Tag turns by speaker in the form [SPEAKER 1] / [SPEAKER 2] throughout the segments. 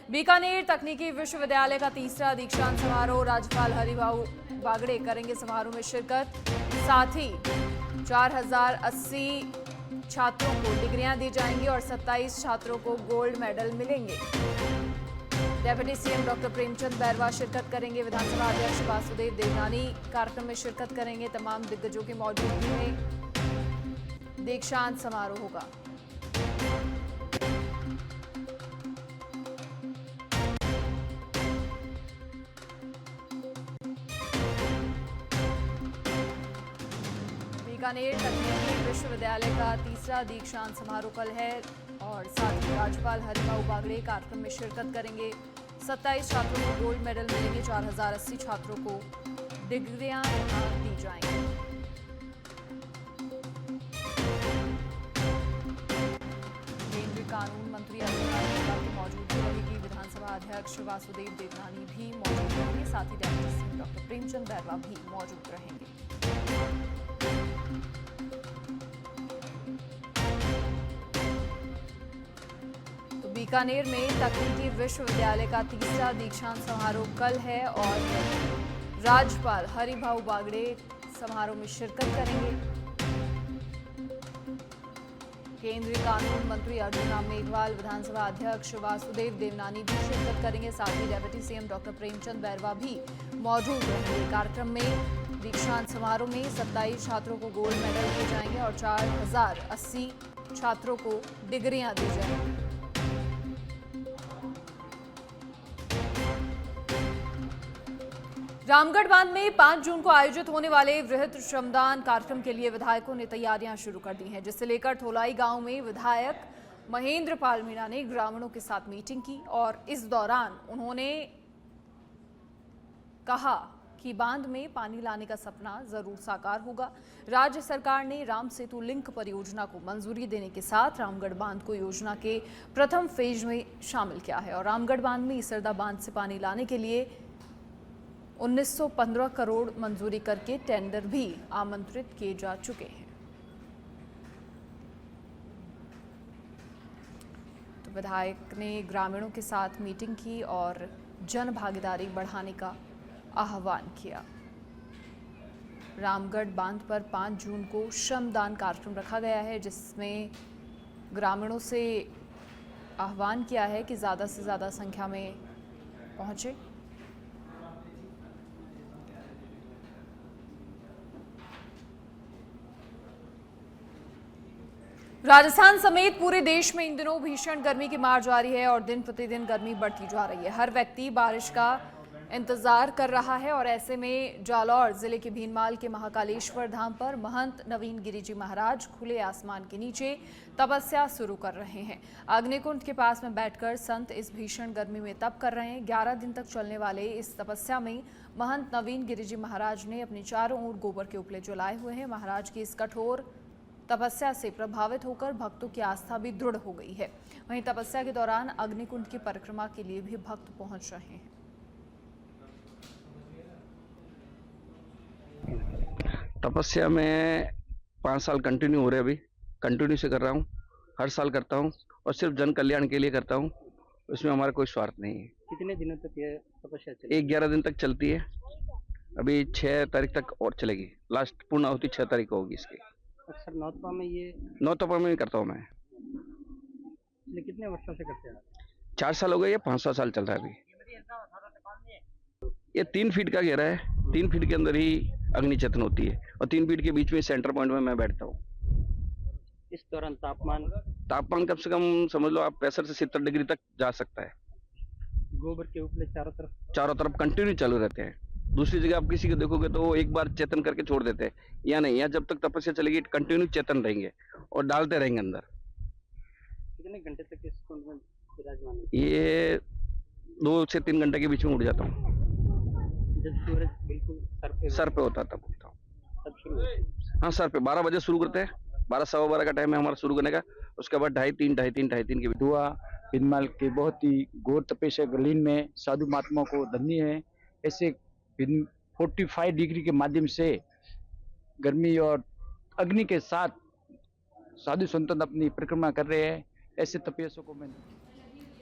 [SPEAKER 1] बीकानेर तकनीकी विश्वविद्यालय का तीसरा दीक्षांत समारोह, राज्यपाल हरिभाऊ बागड़े करेंगे समारोह में शिरकत। साथ ही 4080 छात्रों को डिग्रियां दी जाएंगी और 27 छात्रों को गोल्ड मेडल मिलेंगे। Deputy CM doctor Premchand Bairwa शिरकत करेंगे। विधानसभा अध्यक्ष वासुदेव देवनानी कार्यक्रम में शिरकत करेंगे। तमाम दिग्गजों की मौजूदगी में दीक्षांत समारोह होगा। बीकानेर तकनीकी विश्वविद्यालय का तीसरा दीक्षांत समारोह कल है और साथ ही राज्यपाल हरिभाऊ बागड़े कार्यक्रम में शिरकत करेंगे। 27 छात्रों को गोल्ड मेडल मिलेंगे। 4080 छात्रों को डिग्रियां यहां दी जाएंगी। केंद्रीय कानून मंत्री अर्जुन राम मेघवाल की मौजूदगी रहेगी। विधानसभा अध्यक्ष वासुदेव देवनानी भी मौजूद रहेंगे। साथ ही deputy CM doctor Premchand Bairwa भी मौजूद रहेंगे। बीकानेर में तकनीकी विश्वविद्यालय का तीसरा दीक्षांत समारोह कल है और राज्यपाल हरिभाऊ बागड़े समारोह में शिरकत करेंगे। केंद्रीय कानून मंत्री अर्जुन राम मेघवाल, विधानसभा अध्यक्ष वासुदेव देवनानी भी शिरकत करेंगे। साथ ही deputy CM doctor Premchand Bairwa भी मौजूद रहेंगे। कार्यक्रम में दीक्षांत समारोह में 27 छात्रों को गोल्ड मेडल दिए जाएंगे और 4080 छात्रों को डिग्रियां दी जाएंगी। रामगढ़ बांध में 5 जून को आयोजित होने वाले वृहद श्रमदान कार्यक्रम के लिए विधायकों ने तैयारियां शुरू कर दी हैं, जिसे लेकर थोलाई गांव में विधायक महेंद्र पाल मीणा ने ग्रामीणों के साथ मीटिंग की और इस दौरान उन्होंने कहा कि बांध में पानी लाने का सपना जरूर साकार होगा। राज्य सरकार ने राम सेतु लिंक परियोजना को मंजूरी देने के साथ रामगढ़ बांध को योजना के प्रथम फेज में शामिल किया है और रामगढ़ बांध में इसरदा बांध से पानी लाने के लिए 1915 करोड़ मंजूरी करके टेंडर भी आमंत्रित किए जा चुके हैं। तो विधायक ने ग्रामीणों के साथ मीटिंग की और जन भागीदारी बढ़ाने का आह्वान किया। रामगढ़ बांध पर 5 जून को श्रमदान कार्यक्रम रखा गया है, जिसमें ग्रामीणों से आह्वान किया है कि ज़्यादा से ज़्यादा संख्या में पहुंचे। राजस्थान समेत पूरे देश में इन दिनों भीषण गर्मी की मार जारी है और दिन प्रतिदिन गर्मी बढ़ती जा रही है। हर व्यक्ति बारिश का इंतजार कर रहा है और ऐसे में जालौर जिले के भीनमाल के महाकालेश्वर धाम पर महंत नवीन गिरी जी महाराज खुले आसमान के नीचे तपस्या शुरू कर रहे हैं। अग्निकुंड के पास में बैठकर संत इस भीषण गर्मी में तप कर रहे हैं। 11 दिन तक चलने वाले इस तपस्या में महंत नवीन गिरी जी महाराज ने अपने चारों ओर गोबर के उपले जलाए हुए हैं। महाराज की इस कठोर तपस्या से प्रभावित होकर भक्तों की आस्था भी दृढ़ हो गई है। वहीं तपस्या के दौरान अग्निकुंड की परिक्रमा के लिए भी भक्त पहुंच रहे हैं।
[SPEAKER 2] तपस्या में 5 साल कंटिन्यू हो रहे, अभी कंटिन्यू से कर रहा हूँ। हर साल करता हूँ और सिर्फ जन कल्याण के लिए करता हूँ। इसमें हमारा कोई स्वार्थ नहीं है।
[SPEAKER 3] कितने दिनों तक ये तपस्या चलेगी?
[SPEAKER 2] 11 दिन तक चलती है। अभी 6 तारीख तक और चलेगी। लास्ट पूर्ण आहुति 6 तारीख को होगी इसकी।
[SPEAKER 3] अक्सर नौतपा में ये
[SPEAKER 2] 9 तपा में ही करता हूँ मैं।
[SPEAKER 3] कितने वर्षों से करते हैं?
[SPEAKER 2] 4 साल हो गए, ये 5वां साल चल रहा है अभी। ये 3 फीट का घेरा है। 3 फीट के अंदर ही अग्नि चेतन होती है और 3 फीट के बीच में सेंटर पॉइंट में मैं बैठता हूँ।
[SPEAKER 3] इस दौरान तापमान
[SPEAKER 2] कम से कम समझ लो आप 65 से 70 डिग्री तक जा सकता है।
[SPEAKER 3] गोबर के उपले
[SPEAKER 2] चारों तरफ कंटिन्यू चालू रहते हैं। दूसरी जगह आप किसी को देखोगे तो वो एक बार चेतन करके छोड़ देते हैं, या नहीं, या जब तक तपस्या चलेगी कंटिन्यू चेतन रहेंगे और डालते रहेंगे अंदर।
[SPEAKER 3] कितने घंटे तक इस कुंड में विराजमान?
[SPEAKER 2] ये 2 से 3 घंटे के बीच में उठ जाता हूँ।
[SPEAKER 3] जब सूरज बिल्कुल
[SPEAKER 2] सर पे होता तब उठता हूँ।
[SPEAKER 3] तब शुरू?
[SPEAKER 2] हाँ, सर पे 12 बजे शुरू करते हैं। 12 सवा 12 का टाइम है हमारा शुरू करने का। उसके बाद 2:30 के
[SPEAKER 4] दुआ भीनमाल के बहुत ही घोर तपस्या गलीन में साधु महात्मा को धन्य है। ऐसे 45 डिग्री के माध्यम से गर्मी और अग्नि के साथ साधु संत अपनी परिक्रमा कर रहे हैं। ऐसे तपस्या को मैं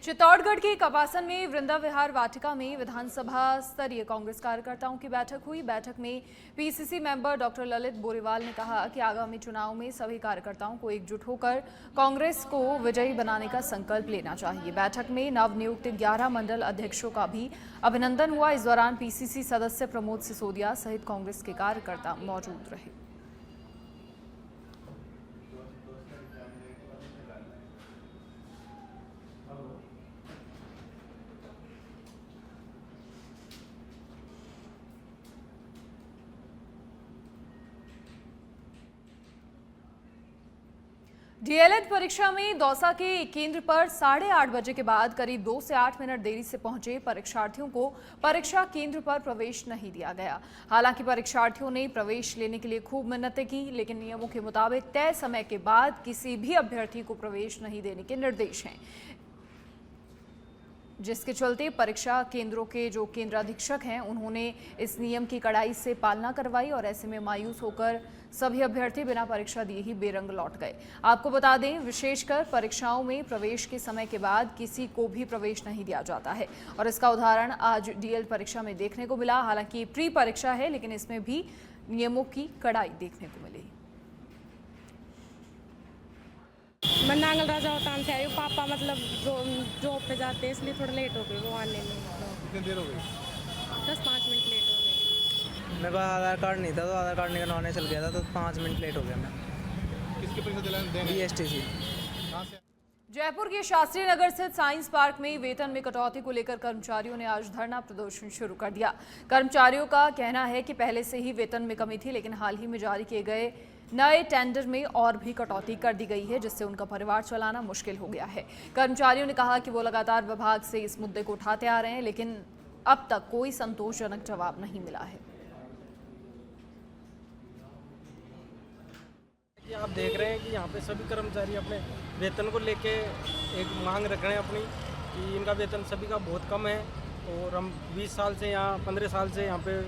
[SPEAKER 1] चित्तौड़गढ़ के कपासन में वृंदा विहार वाटिका में विधानसभा स्तरीय कांग्रेस कार्यकर्ताओं की बैठक हुई। बैठक में PCC member doctor Lalit Boriwal ने कहा कि आगामी चुनाव में सभी कार्यकर्ताओं को एकजुट होकर कांग्रेस को विजयी बनाने का संकल्प लेना चाहिए। बैठक में नवनियुक्त 11 मंडल अध्यक्षों का भी अभिनंदन हुआ। इस दौरान पीसीसी सदस्य प्रमोद सिसोदिया सहित कांग्रेस के कार्यकर्ता मौजूद रहे। डीएलएड परीक्षा में दौसा के केंद्र पर 8:30 बजे के बाद करीब 2 से 8 मिनट देरी से पहुंचे परीक्षार्थियों को परीक्षा केंद्र पर प्रवेश नहीं दिया गया। हालांकि परीक्षार्थियों ने प्रवेश लेने के लिए खूब मिन्नतें की, लेकिन नियमों के मुताबिक तय समय के बाद किसी भी अभ्यर्थी को प्रवेश नहीं देने के निर्देश हैं, जिसके चलते परीक्षा केंद्रों के जो केंद्र अधीक्षक हैं उन्होंने इस नियम की कड़ाई से पालना करवाई और ऐसे में मायूस होकर सभी अभ्यर्थी बिना परीक्षा दिए ही बेरंग लौट गए। आपको बता दें, विशेषकर परीक्षाओं में प्रवेश के समय के बाद किसी को भी प्रवेश नहीं दिया जाता है और इसका उदाहरण आज डीएल परीक्षा में देखने को मिला। हालांकि प्री परीक्षा है, लेकिन इसमें भी नियमों की कड़ाई देखने को मिली।
[SPEAKER 5] मैं नांगल राजा होतान से आई हूँ। पापा मतलब जॉब पे जाते हैं, इसलिए थोड़ा लेट हो गई वो आने में।
[SPEAKER 6] कितनी देर हो गई?
[SPEAKER 5] 10-5 मिनट लेट हो गए।
[SPEAKER 6] मेरे पास आधार कार्ड नहीं था, तो आधार कार्ड निकलवाने चल गया था, तो 5 मिनट लेट हो गया मैं।
[SPEAKER 3] किसकी परीक्षा दिलाने?
[SPEAKER 6] BSTC।
[SPEAKER 3] कहाँ से?
[SPEAKER 1] जयपुर के शास्त्री नगर स्थित साइंस पार्क में वेतन में कटौती को लेकर कर्मचारियों ने आज धरना प्रदर्शन शुरू कर दिया। कर्मचारियों का कहना है कि पहले से ही वेतन में कमी थी, लेकिन हाल ही में जारी किए गए नए टेंडर में और भी कटौती कर दी गई है, जिससे उनका परिवार चलाना मुश्किल हो गया है। कर्मचारियों ने कहा कि वो लगातार विभाग से इस मुद्दे को उठाते आ रहे हैं, लेकिन अब तक कोई संतोषजनक जवाब नहीं मिला है।
[SPEAKER 7] आप देख रहे हैं कि यहाँ पे सभी कर्मचारी अपने वेतन को लेके एक मांग रख रहे हैं अपनी, कि इनका वेतन सभी का बहुत कम है और हम 20 साल से यहाँ 15 साल से यहाँ पे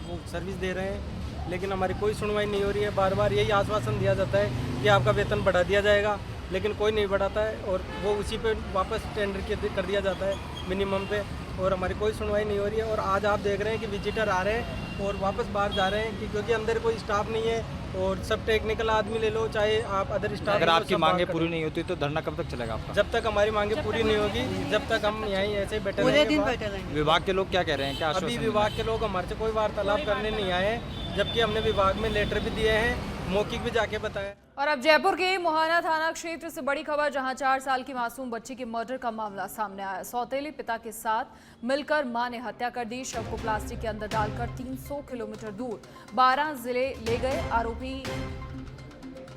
[SPEAKER 7] वो सर्विस दे रहे हैं, लेकिन हमारी कोई सुनवाई नहीं हो रही है। बार बार यही आश्वासन दिया जाता है कि आपका वेतन बढ़ा दिया जाएगा, लेकिन कोई नहीं बढ़ाता है और वो उसी पे वापस टेंडर कर दिया जाता है मिनिमम पे, और हमारी कोई सुनवाई नहीं हो रही है। और आज आप देख रहे हैं कि विजिटर आ रहे हैं और वापस बाहर जा रहे हैं, क्योंकि अंदर कोई स्टाफ नहीं है और सब टेक्निकल आदमी ले लो, चाहे आप अदर स्टाफ।
[SPEAKER 8] अगर आपकी मांगे पूरी नहीं होती तो धरना कब तक चलेगा आपका?
[SPEAKER 7] जब तक हमारी मांगे पूरी नहीं होगी, जब तक हम यहीं ऐसे ही बैठे रहेंगे।
[SPEAKER 8] विभाग के लोग क्या कह रहे हैं? क्या
[SPEAKER 7] अभी विभाग के लोग हमारे से कोई वार्तालाप करने नहीं आए हैं, जबकि हमने विभाग में लेटर भी दिए हैं, मौखिक भी जाके बताया।
[SPEAKER 1] और अब जयपुर के मोहाना थाना क्षेत्र से बड़ी खबर, जहां 4 साल की मासूम बच्ची के मर्डर का मामला सामने आया। सौतेले पिता के साथ मिलकर मां ने हत्या कर दी। शव को प्लास्टिक के अंदर डालकर 300 किलोमीटर दूर 12 जिले ले गए। आरोपी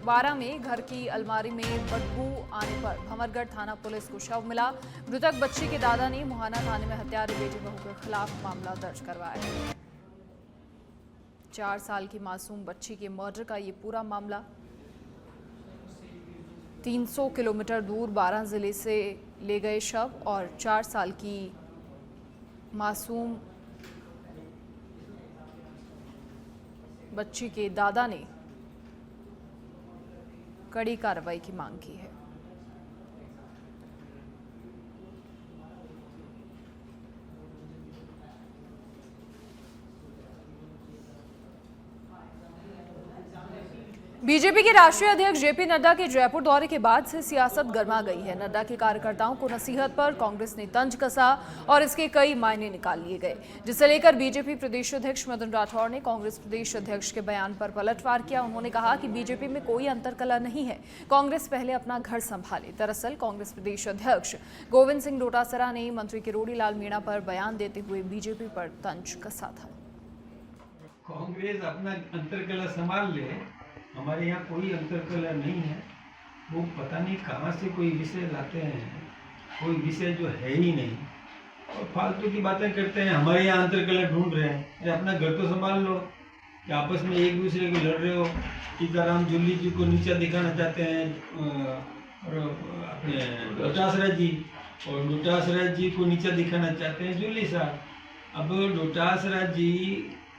[SPEAKER 1] 12 में घर की अलमारी में बदबू आने पर भंवरगढ़ थाना पुलिस को शव मिला। मृतक बच्ची के दादा ने मोहाना थाने में हत्यारे बेटी बहू के खिलाफ मामला दर्ज करवाया है। 4 साल की मासूम बच्ची के मर्डर का ये पूरा मामला 300 किलोमीटर दूर 12 जिले से ले गए शव और 4 साल की मासूम बच्ची के दादा ने कड़ी कार्रवाई की मांग की है। बीजेपी के राष्ट्रीय अध्यक्ष जेपी नड्डा के जयपुर दौरे के बाद से सियासत गर्मा गई है। नड्डा के कार्यकर्ताओं को नसीहत पर कांग्रेस ने तंज कसा और इसके कई मायने निकाल लिए गए, जिसे लेकर बीजेपी प्रदेश अध्यक्ष मदन राठौर ने कांग्रेस प्रदेश अध्यक्ष के बयान पर पलटवार किया। उन्होंने कहा कि बीजेपी में कोई अंतरकलह नहीं है, कांग्रेस पहले अपना घर संभाले। दरअसल कांग्रेस प्रदेश अध्यक्ष गोविंद सिंह डोटासरा ने मंत्री किरोड़ी लाल मीणा पर बयान देते हुए बीजेपी पर तंज कसा था।
[SPEAKER 9] कांग्रेस अपना अंतरकलह संभाल ले, हमारे यहाँ कोई अंतरकलह नहीं है। वो पता नहीं कहाँ से कोई विषय लाते हैं, कोई विषय जो है ही नहीं और फालतू की बातें करते हैं। हमारे यहाँ अंतरकलह ढूंढ रहे हैं, अरे अपना घर तो संभाल लो कि आपस में एक दूसरे को लड़ रहे हो। टीकाराम जूली जी को नीचा दिखाना चाहते हैं और अपने डोटासरा जी, और डोटासरा जी को नीचा दिखाना चाहते हैं जूली साहब। अब डोटासरा जी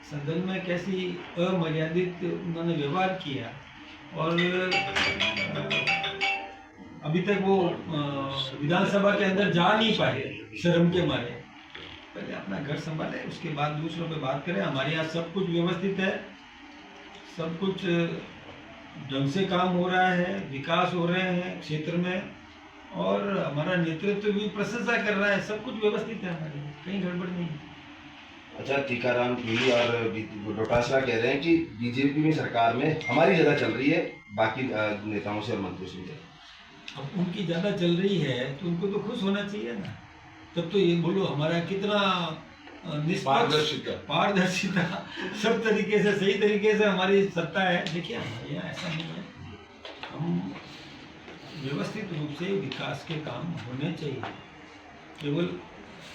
[SPEAKER 9] सदन में कैसी अमर्यादित उन्होंने व्यवहार किया और अभी तक वो विधानसभा के अंदर जा नहीं पाए शर्म के मारे। पहले अपना घर संभाले, उसके बाद दूसरों पे बात करें। हमारे यहाँ सब कुछ व्यवस्थित है, सब कुछ ढंग से काम हो रहा है, विकास हो रहे हैं क्षेत्र में, और हमारा नेतृत्व भी प्रशंसा कर रहा है। सब कुछ व्यवस्थित है हमारे यहाँ, कहीं गड़बड़ नहीं है।
[SPEAKER 10] अच्छा, टीकाराम जूली और डोटासरा कह रहे हैं कि बीजेपी में सरकार में हमारी ज़्यादा चल रही है बाकी नेताओं से और मंत्रियों से।
[SPEAKER 9] अब उनकी ज़्यादा चल रही है तो उनको तो खुश होना चाहिए ना। तब तो ये बोलो हमारा कितना पारदर्शिता सब तरीके से सही तरीके से हमारी सत्ता है। देखिए हमारे यहाँ ऐसा नहीं है, हम व्यवस्थित रूप से विकास के काम होने चाहिए। केवल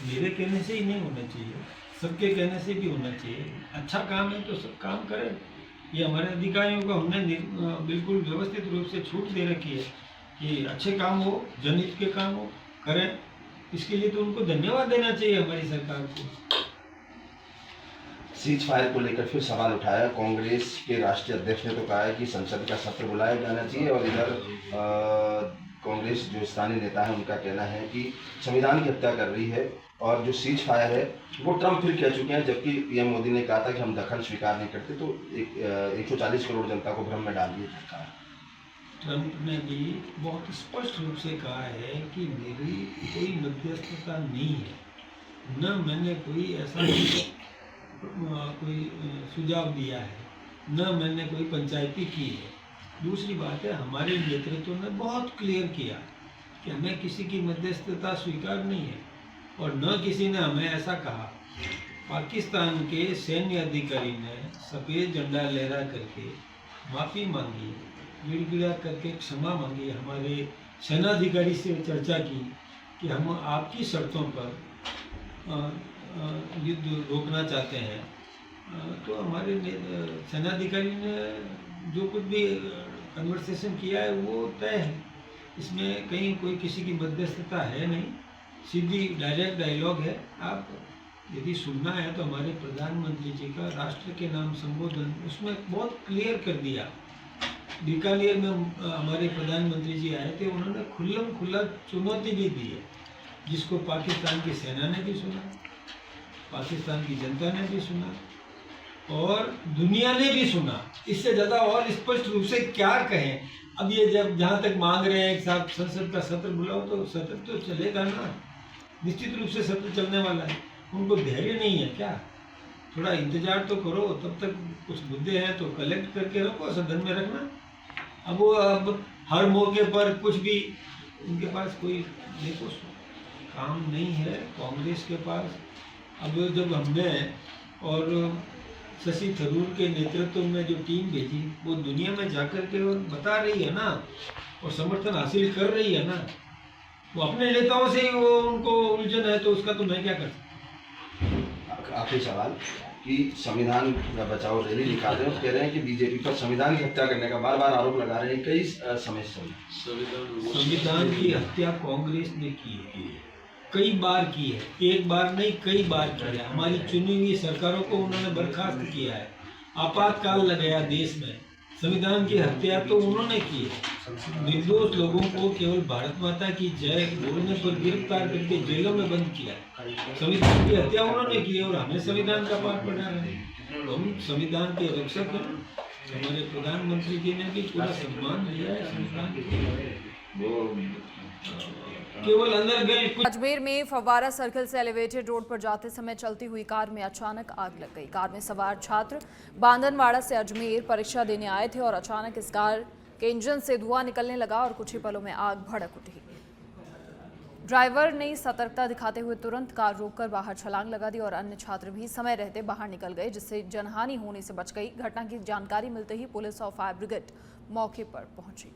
[SPEAKER 9] मेरे कहने से ही नहीं होना चाहिए, सबके कहने से भी होना चाहिए। अच्छा काम है तो सब काम करें। ये हमारे अधिकारियों को हमने बिल्कुल व्यवस्थित रूप से छूट दे रखी है कि अच्छे काम हो, जनहित के काम हो, करें। इसके लिए तो उनको धन्यवाद देना चाहिए हमारी सरकार को।
[SPEAKER 10] सीज फायर को लेकर फिर सवाल उठाया। कांग्रेस के राष्ट्रीय अध्यक्ष ने तो कहा है कि संसद का सत्र बुलाया जाना चाहिए, और इधर कांग्रेस जो स्थानीय नेता है उनका कहना है कि संविधान की हत्या कर रही है, और जो सीज फायर है वो ट्रंप फिर कह चुके हैं, जबकि पीएम मोदी ने कहा था कि हम दखल स्वीकार नहीं करते। तो 140 करोड़ जनता को भ्रम में डाल दिया सरकार।
[SPEAKER 9] ट्रंप ने भी बहुत स्पष्ट रूप से कहा है कि मेरी कोई मध्यस्थता नहीं है, न मैंने कोई ऐसा कोई सुझाव दिया है, न मैंने कोई पंचायती की है। दूसरी बात है, हमारे नेतृत्व ने बहुत क्लियर किया कि हमें किसी की मध्यस्थता स्वीकार नहीं है, और न किसी ने हमें ऐसा कहा। पाकिस्तान के सैन्य अधिकारी ने सफ़ेद झंडा लहरा करके माफ़ी मांगी, गिड़गिड़ा करके क्षमा मांगी, हमारे सेनाधिकारी से चर्चा की कि हम आपकी शर्तों पर युद्ध रोकना चाहते हैं। तो हमारे सेनाधिकारी ने जो कुछ भी कन्वर्सेशन किया है वो तय है, इसमें कहीं कोई किसी की मध्यस्थता है नहीं, सीधी डायरेक्ट डायलॉग है। आप यदि सुनना है तो हमारे प्रधानमंत्री जी का राष्ट्र के नाम संबोधन उसमें बहुत क्लियर कर दिया। बीकानेर में हमारे प्रधानमंत्री जी आए थे, उन्होंने खुल्ला चुनौती भी दी है, जिसको पाकिस्तान की सेना ने भी सुना, पाकिस्तान की जनता ने भी सुना, और दुनिया ने भी सुना। इससे ज़्यादा और स्पष्ट रूप से क्या कहें। अब ये जब जहाँ तक मांग रहे हैं कि साहब संसद का सत्र बुलाओ, तो सत्र तो चलेगा ना, निश्चित रूप से सत्र चलने वाला है। उनको धैर्य नहीं है क्या? थोड़ा इंतजार तो करो, तब तक कुछ मुद्दे हैं तो कलेक्ट करके रखो, सदन में रखना। अब हर मौके पर कुछ भी उनके पास कोई देखो काम नहीं है कांग्रेस के पास। अब जब हमने और शशि थरूर के नेतृत्व में जो टीम भेजी, वो दुनिया में जाकर के और बता रही है ना, और समर्थन हासिल कर रही है ना, वो अपने नेताओं से ही वो उनको उलझन है, तो उसका तो मैं क्या कर सकता।
[SPEAKER 10] आखिरी सवाल कि संविधान बचाओ रैली निकाल रहे हैं, कह रहे हैं कि बीजेपी पर संविधान की हत्या करने का बार बार आरोप लगा रहे हैं कई समय से।
[SPEAKER 9] संविधान की हत्या कांग्रेस ने की है, कई बार की है, एक बार नहीं कई बार की है। हमारी चुनी हुई सरकारों को उन्होंने बर्खास्त किया है, आपातकाल लगाया देश में, संविधान की हत्या तो उन्होंने की है। निर्दोष लोगों को केवल भारत माता की जय बोलने पर गिरफ्तार करके जेलों में बंद किया है। संविधान की हत्या उन्होंने की है, और हमें संविधान का पाठ पढ़ा रहे हैं। हम संविधान के रक्षक हैं। हमारे प्रधानमंत्री जी ने भी पूरा सम्मान दिया है संविधान को। वो केवल अंदर गए।
[SPEAKER 1] अजमेर में फव्वारा सर्कल से एलिवेटेड रोड पर जाते समय चलती हुई कार में अचानक आग लग गई। कार में सवार छात्र बांधनवाड़ा से अजमेर परीक्षा देने आए थे, और अचानक इस कार के इंजन से धुआं निकलने लगा और कुछ ही पलों में आग भड़क उठी। ड्राइवर ने सतर्कता दिखाते हुए तुरंत कार रोककर बाहर छलांग लगा दी, और अन्य छात्र भी समय रहते बाहर निकल गए, जिससे जनहानि होने से बच गई। घटना की जानकारी मिलते ही पुलिस और फायर ब्रिगेड मौके पर पहुंची।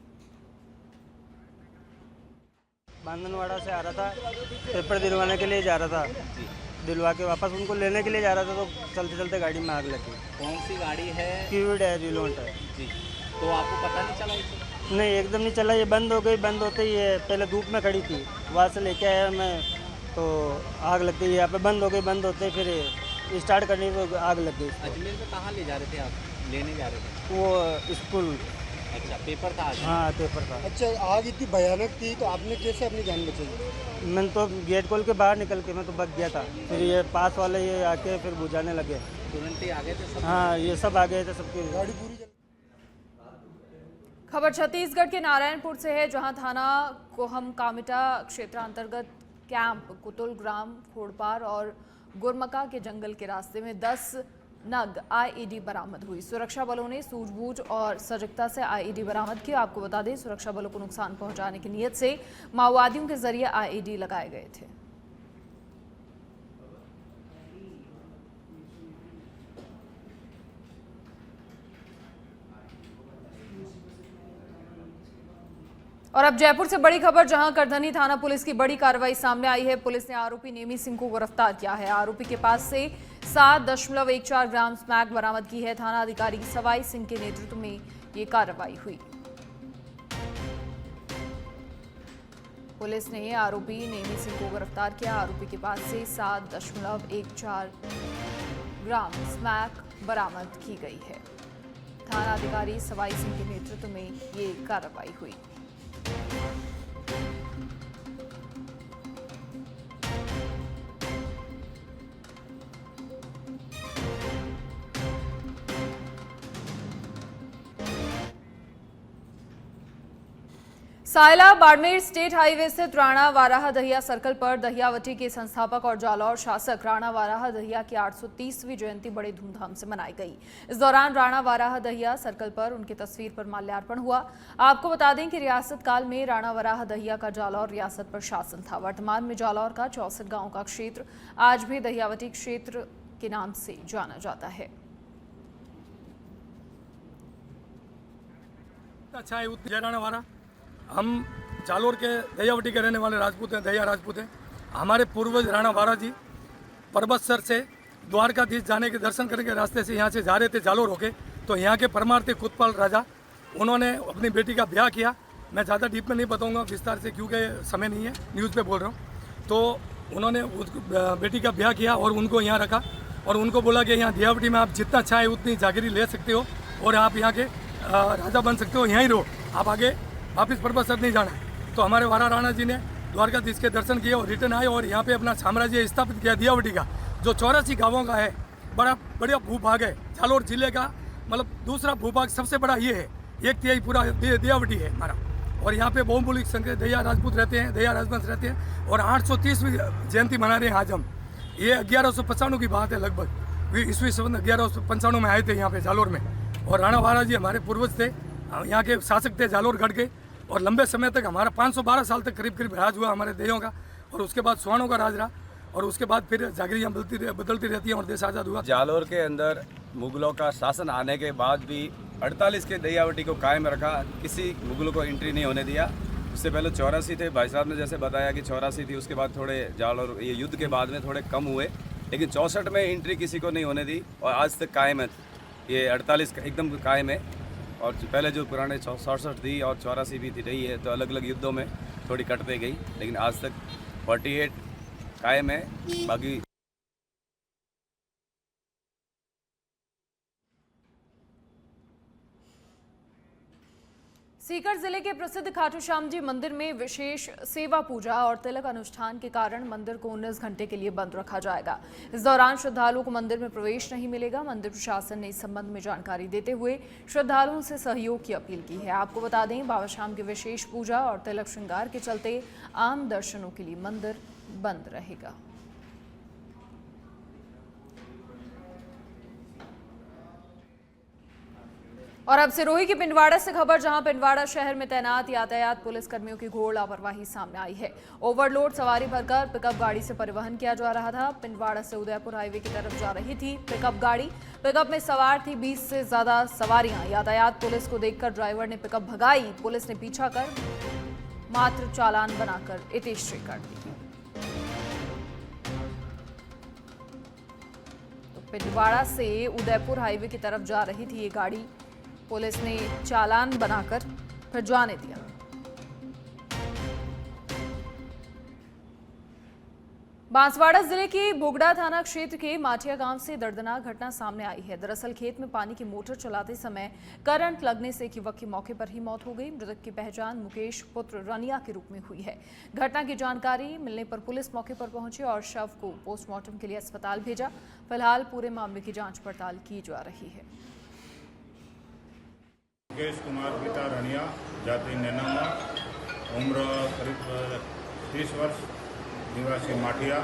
[SPEAKER 3] बांधनवाड़ा से आ रहा था, पेपर दिलवाने के लिए जा रहा था, दिलवा के वापस उनको लेने के लिए जा रहा था, तो चलते चलते गाड़ी में आग लगी।
[SPEAKER 11] कौन सी गाड़ी है?
[SPEAKER 3] क्यूविड है, रिलोट है
[SPEAKER 11] जी। तो आपको पता नहीं चला इसे?
[SPEAKER 3] नहीं, एकदम नहीं चला। ये बंद हो गई, बंद होते ही ये पहले धूप में खड़ी थी, वहाँ से लेके आया मैं, तो आग लग गई। यहाँ पे बंद हो गई, बंद होते ही फिर स्टार्ट करनी तो आग लग गई।
[SPEAKER 11] अजमेर में कहाँ ले जा रहे थे आप? लेने जा रहे थे?
[SPEAKER 3] वो स्कूल
[SPEAKER 11] अच्छा, पेपर था आज?
[SPEAKER 3] हाँ, पेपर था।
[SPEAKER 12] अच्छा, आग इतनी भयानक थी तो आपने कैसे अपनी जान बचाई?
[SPEAKER 3] मैं तो गेट खोल के बाहर निकल के मैं तो बच गया था। फिर ये पास वाले ये आके फिर बुझाने लगे।
[SPEAKER 11] तुरंत ही आ गए थे सब?
[SPEAKER 3] हाँ, ये सब आ गए थे, सबकी
[SPEAKER 12] गाड़ी पूरी
[SPEAKER 1] खबर छत्तीसगढ़ के नारायणपुर से है, जहां थाना कोहम कामिटा क्षेत्र अंतर्गत कैंप कुतुल ग्राम खोड़पार और गुरमका के जंगल के रास्ते में 10 नग आईईडी बरामद हुई। सुरक्षा बलों ने सूझबूझ और सजगता से आईईडी बरामद की। आपको बता दें, सुरक्षा बलों को नुकसान पहुंचाने की नीयत से माओवादियों के जरिए आईईडी लगाए गए थे। और अब जयपुर से बड़ी खबर, जहां करधनी थाना पुलिस की बड़ी कार्रवाई सामने आई है। पुलिस ने आरोपी नेमी सिंह को गिरफ्तार किया है। आरोपी के पास से 7.14 ग्राम स्मैक बरामद की है। थाना अधिकारी सवाई सिंह के नेतृत्व में ये कार्रवाई हुई। पुलिस ने आरोपी नेमी सिंह को गिरफ्तार किया। आरोपी के पास से 7.14 ग्राम स्मैक बरामद की गई है। थाना अधिकारी सवाई सिंह के नेतृत्व में ये कार्रवाई हुई। सायला बाड़मेर स्टेट हाईवे स्थित राणा वाराह दहिया सर्कल पर दहियावटी के संस्थापक और जालौर शासक राणा वाराह दहिया की 830वीं जयंती बड़े धूमधाम से मनाई गई। इस दौरान राणा वाराह दहिया सर्कल पर उनकी तस्वीर पर माल्यार्पण हुआ। आपको बता दें कि रियासत काल में राणा वाराह दहिया का जालौर रियासत पर शासन था। वर्तमान में जालौर का 64 गांव का क्षेत्र आज भी दहियावटी क्षेत्र के नाम से जाना जाता है।
[SPEAKER 13] अच्छा है जय राणा वारा। हम जालोर के दहियावटी के रहने वाले राजपूत हैं, दहिया राजपूत हैं। हमारे पूर्वज राणा वारा जी पर्वतसर से द्वारकाधीश जाने के दर्शन करने के रास्ते से यहाँ से जा रहे थे जालोर होके, तो यहाँ के परमार्थी कुतपाल राजा उन्होंने अपनी बेटी का ब्याह किया। मैं ज़्यादा डीप में नहीं बताऊँगा विस्तार से, क्योंकि समय नहीं है, न्यूज़ पे बोल रहा हूँ। तो उन्होंने बेटी का ब्याह किया और उनको यहाँ रखा और उनको बोला कि यहाँ दहियावटी में आप जितना चाहे उतनी जागीरी ले सकते हो और आप यहाँ के राजा बन सकते हो, यहीं रहो, आप आगे वापिस पर्वतसर नहीं जाना। तो हमारे वारा राणा जी ने द्वारकाधीश के दर्शन किए और रिटर्न आए और यहाँ पे अपना साम्राज्य स्थापित किया दहियावटी का, जो 84 गांवों का है। बड़ा भूभाग है जालोर जिले का, मतलब दूसरा भूभाग सबसे बड़ा ये है। 1/3 पूरा दहियावटी है हमारा। और यहाँ पे बहुमूल्य संख्या दहिया राजपूत रहते हैं, दहिया राजवंश रहते हैं और 830वीं जयंती मना रहे हैं आज हम। ये 1195 की बात है, लगभग ईस्वी सन 1195 में आए थे यहाँ पे जालोर में। और राणा वारा जी हमारे पूर्वज थे, यहाँ के शासक थे जालोर गढ़ के। और लंबे समय तक हमारा 512 साल तक करीब राज हुआ हमारे दहियों का। और उसके बाद स्वानों का राज रहा और उसके बाद फिर जागीरियाँ बदलती रहती हैं और देश आज़ाद हुआ।
[SPEAKER 14] जालोर के अंदर मुगलों का शासन आने के बाद भी 48 के दहियावटी को कायम रखा, किसी मुगलों को एंट्री नहीं होने दिया। उससे पहले 84 थे, भाई साहब ने जैसे बताया कि 84 थी, उसके बाद थोड़े जालोर ये युद्ध के बाद में थोड़े कम हुए, लेकिन 64 में एंट्री किसी को नहीं होने दी और आज तक कायम है। ये 48 एकदम कायम है। और पहले जो पुराने 67 थी और 84 भी थी रही है, तो अलग अलग युद्धों में थोड़ी कटते गई, लेकिन आज तक 48 कायम है। बाकी
[SPEAKER 1] सीकर जिले के प्रसिद्ध खाटू श्याम जी मंदिर में विशेष सेवा पूजा और तिलक अनुष्ठान के कारण मंदिर को 19 घंटे के लिए बंद रखा जाएगा। इस दौरान श्रद्धालुओं को मंदिर में प्रवेश नहीं मिलेगा। मंदिर प्रशासन ने इस संबंध में जानकारी देते हुए श्रद्धालुओं से सहयोग की अपील की है। आपको बता दें, बाबा श्याम की विशेष पूजा और तिलक श्रृंगार के चलते आम दर्शनों के लिए मंदिर बंद रहेगा। और अब सिरोही के पिंडवाड़ा से खबर, जहां पिंडवाड़ा शहर में तैनात यातायात पुलिस कर्मियों की घोर लापरवाही सामने आई है। ओवरलोड सवारी भरकर पिकअप गाड़ी से परिवहन किया जा रहा था। पिंडवाड़ा से उदयपुर हाईवे की तरफ जा रही थी पिकअप गाड़ी। पिकअप में सवार थी 20 से ज्यादा सवारियां। यातायात पुलिस को देखकर ड्राइवर ने पिकअप भगाई। पुलिस ने पीछा कर मात्र चालान बनाकर इतिश्री कर दी। तो पिंडवाड़ा से उदयपुर हाईवे की तरफ जा रही थी ये गाड़ी। पुलिस ने चालान बनाकर फिर जाने दिया। बांसवाड़ा जिले के बोगड़ा थाना क्षेत्र के माठिया गांव से दर्दनाक घटना सामने आई है। दरअसल खेत में पानी की मोटर चलाते समय करंट लगने से एक युवक की मौके पर ही मौत हो गई। मृतक की पहचान मुकेश पुत्र रनिया के रूप में हुई है। घटना की जानकारी मिलने पर पुलिस मौके पर पहुंची और शव को पोस्टमार्टम के लिए अस्पताल भेजा। फिलहाल पूरे मामले की जाँच पड़ताल की जा रही है।
[SPEAKER 15] मुकेश कुमार पिता रनिया, जाति नैनामा, उम्र करीब 30 वर्ष, निवासी माठिया,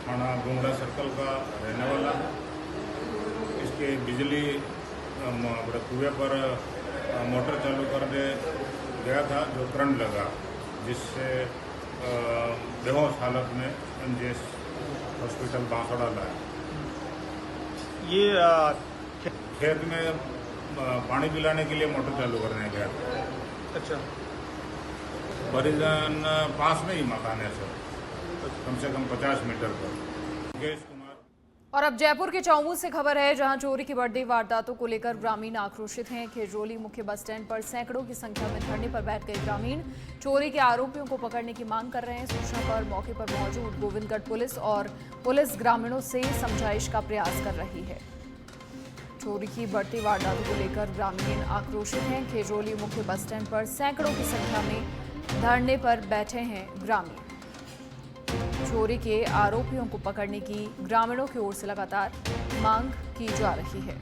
[SPEAKER 15] थाना गुंगड़ा सर्कल का रहने वाला। इसके बिजली कुएं पर मोटर चालू करने गया था, जो करंट लगा, जिससे बेहोश हालत में एमजीएस हॉस्पिटल बांसवाड़ा लाया।
[SPEAKER 8] ये
[SPEAKER 15] खेत में पानी पिलाने के लिए मोटर चालू करने गया था।
[SPEAKER 8] अच्छा,
[SPEAKER 15] परिजन पास में ही मकान है सर, कम से कम 50 मीटर पर। मुकेश कुमार।
[SPEAKER 1] और अब जयपुर के चौमू से खबर है, जहां चोरी की बढ़ती वारदातों को लेकर ग्रामीण आक्रोशित हैं। खेजरोली मुख्य बस स्टैंड पर सैकड़ों की संख्या में धरने पर बैठ गए ग्रामीण चोरी के आरोपियों को पकड़ने की मांग कर रहे हैं। सूचना पर मौके पर मौजूद गोविंदगढ़ पुलिस और पुलिस ग्रामीणों से समझाइश का प्रयास कर रही है। चोरी की बढ़ती वारदातों को लेकर ग्रामीण आक्रोशित हैं। खेजरोली मुख्य बस स्टैंड पर सैकड़ों की संख्या में धरने पर बैठे हैं ग्रामीण। चोरी के आरोपियों को पकड़ने की ग्रामीणों की ओर से लगातार मांग की जा रही है।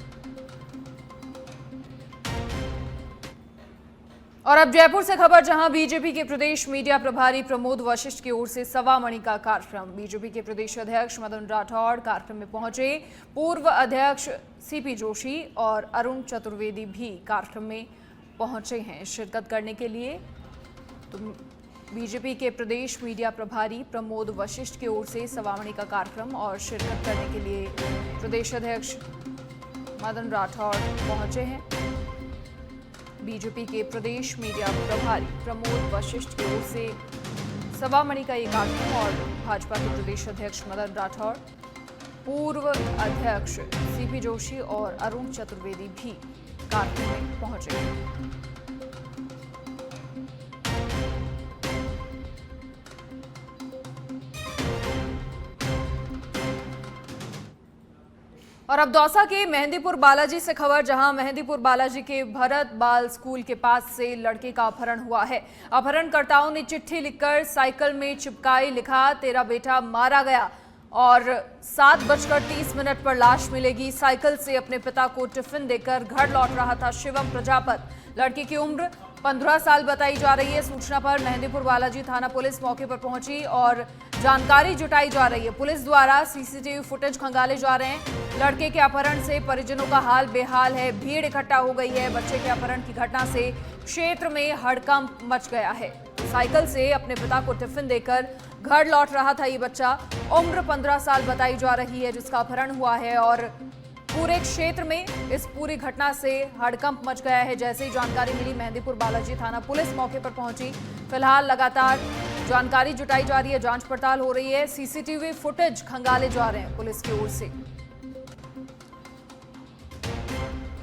[SPEAKER 1] और अब जयपुर से खबर, जहां बीजेपी के प्रदेश मीडिया प्रभारी प्रमोद वशिष्ठ की ओर से सवा मणि का कार्यक्रम। बीजेपी के प्रदेश अध्यक्ष मदन राठौड़ कार्यक्रम में पहुंचे। पूर्व अध्यक्ष सीपी जोशी और अरुण चतुर्वेदी भी कार्यक्रम में पहुंचे हैं शिरकत करने के लिए। तो बीजेपी के प्रदेश मीडिया प्रभारी प्रमोद वशिष्ठ की ओर से सवा मणि का कार्यक्रम और शिरकत करने के लिए प्रदेश अध्यक्ष मदन राठौड़ पहुंचे हैं। बीजेपी के प्रदेश मीडिया प्रभारी प्रमोद वशिष्ठ की ओर से सवा मणि का ये कार्यक्रम और भाजपा के प्रदेश अध्यक्ष मदन राठौड़, पूर्व अध्यक्ष सीपी जोशी और अरुण चतुर्वेदी भी कार्यक्रम में पहुंचे। और अब दौसा के मेहंदीपुर बालाजी से खबर, जहां मेहंदीपुर बालाजी के भरत बाल स्कूल के पास से लड़के का अपहरण हुआ है। अपहरणकर्ताओं ने चिट्ठी लिखकर साइकिल में चिपकाई, लिखा तेरा बेटा मारा गया और 7:30 पर लाश मिलेगी। साइकिल से अपने पिता को टिफिन देकर घर लौट रहा था शिवम प्रजापत। लड़के की उम्र 15 साल बताई जा रही है। सूचना पर मेहंदीपुर बालाजी थाना पुलिस मौके पर पहुंची और जानकारी जुटाई जा रही है। पुलिस द्वारा सीसीटीवी फुटेज खंगाले जा रहे हैं। लड़के के अपहरण से परिजनों का हाल बेहाल है। भीड़ इकट्ठा हो गई है। बच्चे के अपहरण की घटना से क्षेत्र में हड़कंप मच गया है। साइकिल से अपने पिता को टिफिन देकर घर लौट रहा था ये बच्चा। उम्र 15 साल बताई जा रही है जिसका अपहरण हुआ है और पूरे क्षेत्र में इस पूरी घटना से हड़कंप मच गया है। जैसे ही जानकारी मिली, मेहंदीपुर बालाजी थाना पुलिस मौके पर पहुंची। फिलहाल लगातार जानकारी जुटाई जा रही है, जांच पड़ताल हो रही है। सीसीटीवी फुटेज खंगाले जा रहे हैं पुलिस की ओर से।